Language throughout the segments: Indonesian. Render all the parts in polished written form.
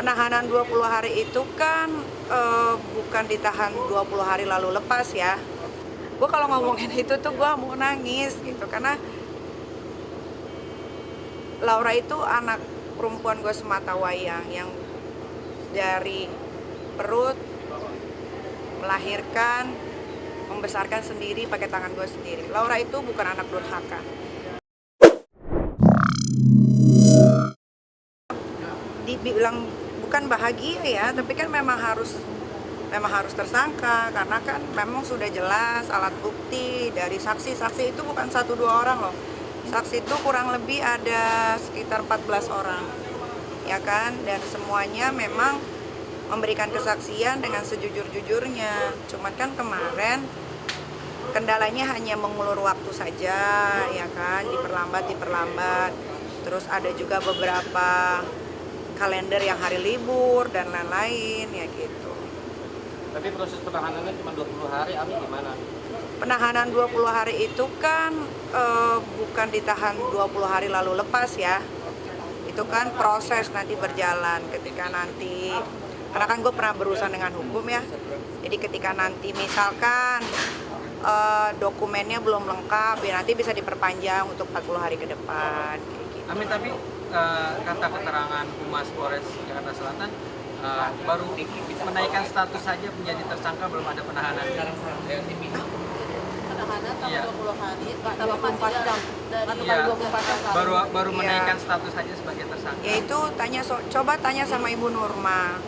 Penahanan 20 hari itu kan bukan ditahan 20 hari lalu lepas ya. Gue kalau ngomongin itu tuh gue mau nangis gitu, karena Laura itu anak perempuan gue semata wayang yang dari perut melahirkan, membesarkan sendiri pakai tangan gue sendiri. Laura itu bukan anak durhaka. Dibilang bukan bahagia ya, tapi kan memang harus tersangka, karena kan memang sudah jelas alat bukti dari saksi itu bukan 1-2 orang loh. Saksi itu kurang lebih ada sekitar 14 orang, ya kan, dan semuanya memang memberikan kesaksian dengan sejujur-jujurnya. Cuman kan kemarin kendalanya hanya mengulur waktu saja, ya kan, diperlambat. Terus ada juga beberapa kalender yang hari libur dan lain-lain ya gitu. Tapi proses penahanannya cuma 20 hari, Ami gimana? Penahanan 20 hari itu kan bukan ditahan 20 hari lalu lepas ya. Itu kan proses nanti berjalan ketika nanti, karena kan gue pernah berurusan dengan hukum ya. Jadi ketika nanti misalkan dokumennya belum lengkap, ya nanti bisa diperpanjang untuk 40 hari ke depan. Kayak gitu. Amin, tapi kata keterangan Humas Polres Jakarta Selatan baru menaikkan status saja menjadi tersangka, belum ada penahanan. Penahanan Iya. 20 hari, tambah 24 jam. Dari Iya, 24 jam. baru Iya. menaikkan status saja sebagai tersangka. Yaitu coba tanya sama Ibu Nurma,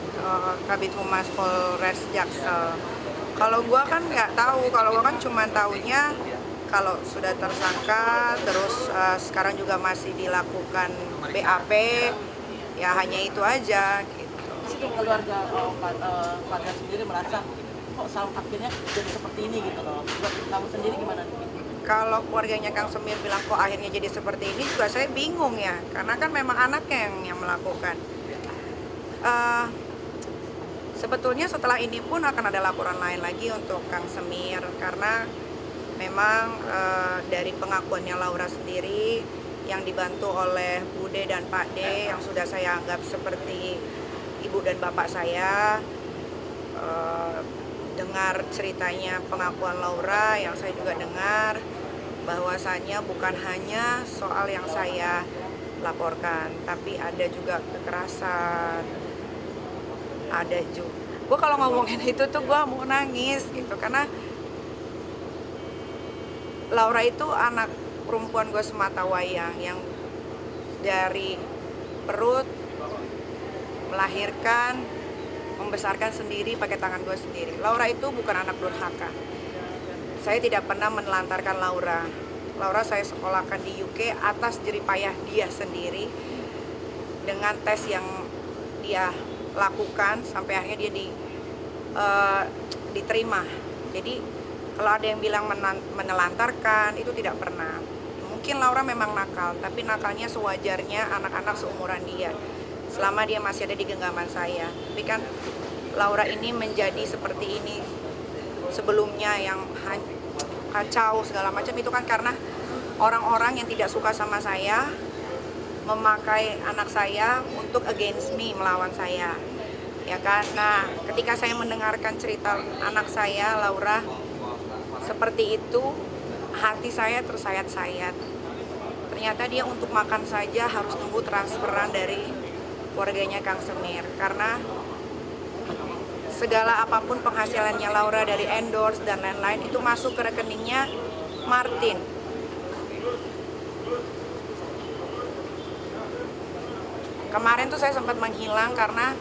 Kabid Humas Polres Jaksel. Kalau gua kan nggak tahu, kalau gua kan cuma taunya kalau sudah tersangka, terus sekarang juga masih dilakukan BAP, ya hanya itu aja gitu. Di situ keluarga sendiri merasa kok akhirnya jadi seperti ini gitu loh. Buat kamu sendiri gimana nih? Kalau keluarganya Kang Semir bilang kok akhirnya jadi seperti ini, juga saya bingung ya, karena kan memang anaknya yang melakukan. Sebetulnya setelah ini pun akan ada laporan lain lagi untuk Kang Semir, karena memang dari pengakuannya Laura sendiri yang dibantu oleh Bude dan Pak D yang sudah saya anggap seperti ibu dan bapak saya, dengar ceritanya pengakuan Laura yang saya juga dengar, bahwasannya bukan hanya soal yang saya laporkan, tapi ada juga kekerasan, ada juga. Gue kalau ngomongin itu tuh gue mau nangis gitu, karena Laura itu anak perempuan gue semata wayang yang dari perut melahirkan, membesarkan sendiri pakai tangan gue sendiri. Laura itu bukan anak durhaka. Saya tidak pernah menelantarkan Laura. Laura saya sekolahkan di UK atas jeripayah dia sendiri, dengan tes yang dia lakukan sampai akhirnya dia diterima. Jadi kalau ada yang bilang menelantarkan, itu tidak pernah. Mungkin Laura memang nakal, tapi nakalnya sewajarnya anak-anak seumuran dia, selama dia masih ada di genggaman saya. Tapi kan Laura ini menjadi seperti ini sebelumnya, yang kacau segala macam, itu kan karena orang-orang yang tidak suka sama saya memakai anak saya untuk against me, melawan saya, ya kan. Nah, ketika saya mendengarkan cerita anak saya Laura seperti itu, hati saya tersayat-sayat. Ternyata dia untuk makan saja harus tunggu transferan dari keluarganya Kang Semir, karena segala apapun penghasilannya Laura dari endorse dan lain-lain itu masuk ke rekeningnya Martin. Kemarin tuh saya sempat menghilang karena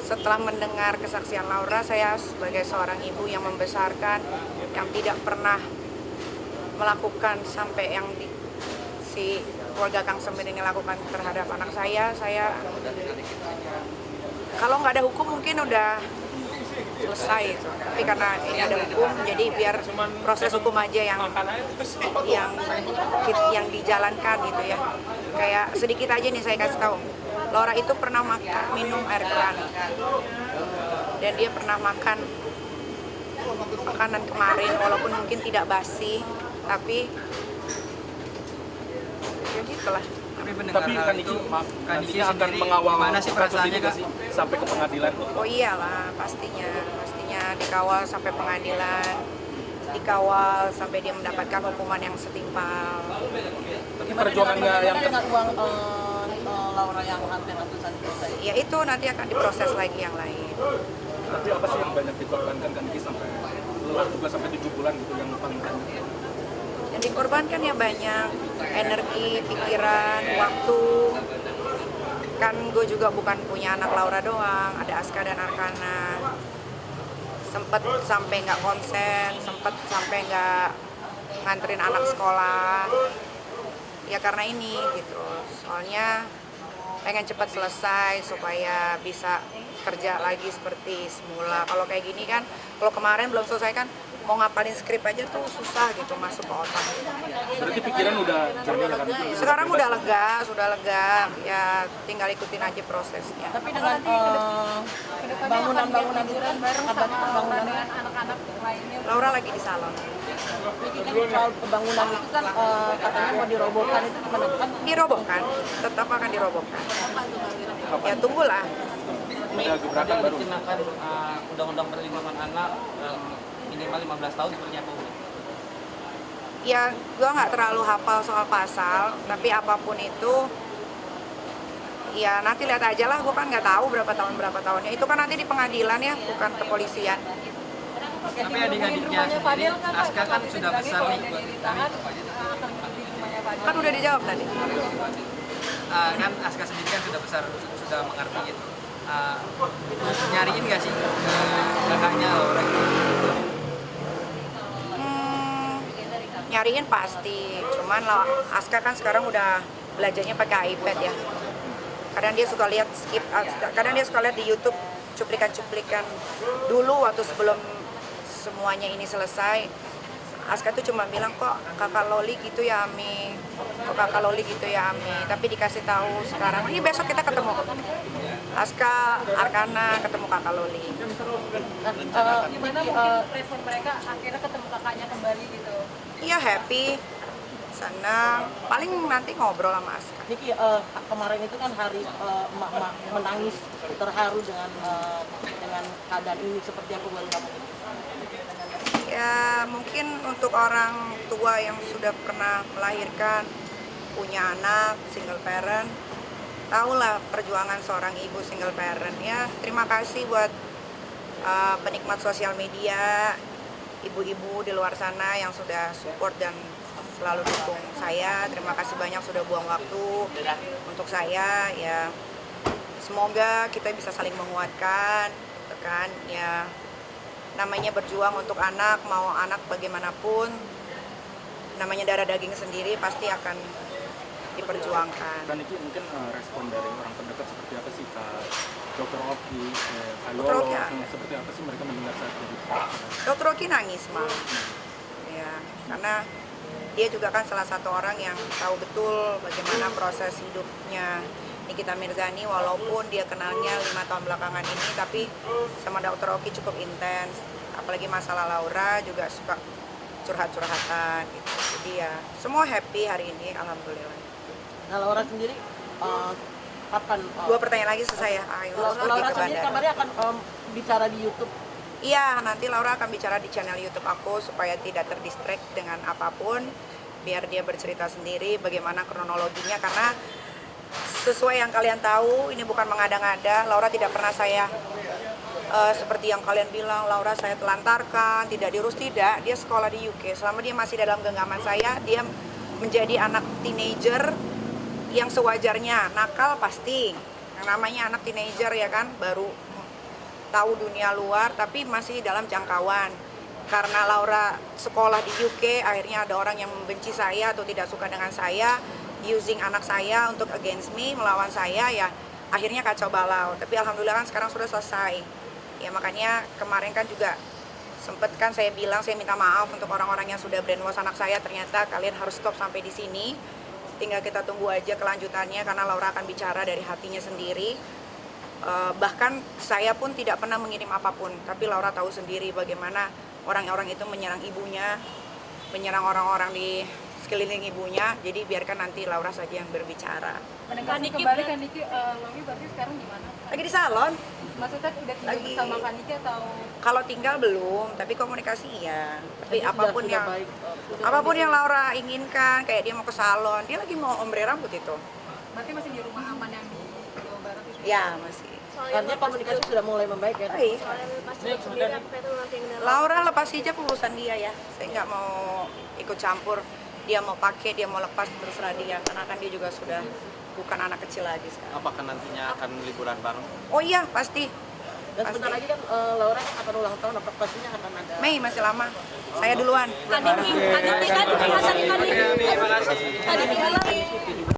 setelah mendengar kesaksian Laura, saya sebagai seorang ibu yang membesarkan, yang tidak pernah melakukan sampai yang si keluarga Kang Semir ini lakukan terhadap anak saya kalau nggak ada hukum mungkin udah selesai itu. Tapi karena ini ada hukum, jadi biar proses hukum aja yang dijalankan gitu ya. Kayak sedikit aja nih saya kasih tahu. Laura itu pernah minum air keran, dan dia pernah makan makanan kemarin, walaupun mungkin tidak basi, tapi ya gitulah. Tapi mendengar Tapi hal kan itu, Niki Kak Niki akan sendiri mengawal gimana sih kasus perasaannya ini Kak? nggak sih sampai ke pengadilan? Oh iyalah, pastinya dikawal sampai pengadilan, dikawal sampai dia mendapatkan hukuman yang setimpal. Tapi perjuangannya yang dengan uang Laura yang hampir ratusan juta itu? Ya itu nanti akan diproses lagi yang lain. tapi apa sih yang banyak dikorbankan kan Niki sampai lelah juga sampai 7 bulan gitu yang paling banyak. Yang dikorbankan ya banyak, energi, pikiran, waktu. Kan gue juga bukan punya anak Laura doang, ada Aska dan Arkana. Sempet sampai nggak konsen, sempet sampai nggak nganterin anak sekolah. Ya karena ini gitu, soalnya pengen cepat selesai supaya bisa kerja lagi seperti semula. Kalau kayak gini kan, kalau kemarin belum selesai kan, mau ngapalin skrip aja tuh susah gitu masuk ke otak. Berarti pikiran udah jernih ya kan? Sekarang udah lega, sudah lega, ya tinggal ikutin aja prosesnya. Tapi dengan bangunan-bangunan itu kan ada pembangunan anak-anak lainnya. Laura lagi di salon. soal pembangunan itu kan katanya mau dirobohkan itu gimana kan? Dirobohkan, tetap akan dirobohkan. Ya tunggulah. Ada gebrakan Tadi baru. dikenakan undang-undang perlindungan anak minimal 15 tahun seperti apa Bu? Ya gue nggak terlalu hafal soal pasal, tapi apapun itu, ya nanti lihat aja lah. Gue kan nggak tahu berapa tahunnya. Itu kan nanti di pengadilan ya, bukan kepolisian. Tapi adik-adiknya sendiri, Aska kan sudah besar nih. Kan udah dijawab tadi. Kan Aska sendiri kan sudah besar, sudah mengerti gitu. Nyariin nggak sih kakaknya Laura gitu? Nyariin pasti, cuman Aska kan sekarang udah belajarnya pakai iPad ya. Kadang dia suka lihat kadang dia suka lihat di YouTube cuplikan-cuplikan dulu waktu sebelum semuanya ini selesai. Aska tuh cuma bilang, kok kakak Loli gitu ya Ami, kok kakak Loli gitu ya Ami. Tapi dikasih tahu sekarang, ini besok kita ketemu. Aska, Arkana ketemu kakak Loli. Gimana mungkin respon mereka akhirnya ketemu kakaknya kembali gitu? Iya happy, senang. Paling nanti ngobrol sama Aska. Niki kemarin itu kan hari emak-emak menangis terharu dengan keadaan ini seperti apa buat kamu? Ya mungkin untuk orang tua yang sudah pernah melahirkan, punya anak, single parent, tahulah perjuangan seorang ibu single parent. Ya terima kasih buat penikmat sosial media, ibu-ibu di luar sana yang sudah support dan selalu dukung saya. Terima kasih banyak sudah buang waktu untuk saya. Ya semoga kita bisa saling menguatkan, gitu kan ya. Namanya berjuang untuk anak, mau anak bagaimanapun, namanya darah daging sendiri pasti akan diperjuangkan. Kan Niki mungkin respon dari orang terdekat seperti apa sih Kak Dr. Oki, Kak Dr. Lolo, Oki, seperti apa sih mereka mendengar saat itu? Dr. Oki nangis malah, ya karena dia juga kan salah satu orang yang tahu betul bagaimana proses hidupnya Nikita Mirzani, walaupun dia kenalnya 5 tahun belakangan ini, tapi sama Dr. Oki cukup intens. Apalagi masalah Laura juga suka curhat-curhatan gitu. Jadi ya semua happy hari ini, alhamdulillah. Nah Laura sendiri kapan? 2 pertanyaan lagi selesai ya. Ayo, pergi Laura ke sendiri bandara. kabarnya akan bicara di YouTube. Iya, nanti Laura akan bicara di channel YouTube aku supaya tidak terdistract dengan apapun. Biar dia bercerita sendiri bagaimana kronologinya, karena sesuai yang kalian tahu, ini bukan mengada-ngada. Laura tidak pernah saya seperti yang kalian bilang, Laura saya telantarkan, tidak diurus, tidak. Dia sekolah di UK. Selama dia masih dalam genggaman saya, dia menjadi anak teenager yang sewajarnya. Nakal pasti. Yang namanya anak teenager ya kan, baru tahu dunia luar, tapi masih dalam jangkauan. Karena Laura sekolah di UK, akhirnya ada orang yang membenci saya atau tidak suka dengan saya, using anak saya untuk against me, melawan saya, ya akhirnya kacau balau. Tapi alhamdulillah kan sekarang sudah selesai. Ya makanya kemarin kan juga sempet kan saya bilang, saya minta maaf untuk orang-orang yang sudah brainwash anak saya. Ternyata kalian harus stop sampai di sini. Tinggal kita tunggu aja kelanjutannya, karena Laura akan bicara dari hatinya sendiri. Bahkan saya pun tidak pernah mengirim apapun, tapi Laura tahu sendiri bagaimana orang-orang itu menyerang ibunya, menyerang orang-orang di sekeliling ibunya. Jadi biarkan nanti Laura saja yang berbicara. Mendengar kembali kan Niki, Logi berarti sekarang gimana? Lagi di salon. Maksudnya udah tinggal Lagi. bersama Kak Niki atau Kalau tinggal belum, tapi komunikasi iya. Tapi Jadi apapun sudah yang baik, sudah apapun kondisi- yang Laura inginkan, kayak dia mau ke salon, dia lagi mau ombre rambut itu. berarti masih di rumah aman yang di Jawa Barat itu? Ya masih. Artinya komunikasi sudah mulai membaik ya. Baik. sendiri apa itu nanti Laura lepas hijab urusan dia ya. Saya nggak mau ikut campur. Dia mau pakai, dia mau lepas terserah dia. Karena kan dia juga sudah bukan anak kecil lagi sekarang. Apakah nantinya akan liburan bareng? Oh iya pasti. Dan sebentar lagi kan Laura akan ulang tahun, apa pastinya akan ada. Mei masih lama. Saya duluan. Kak Niki kan Terima kasih. Kak Niki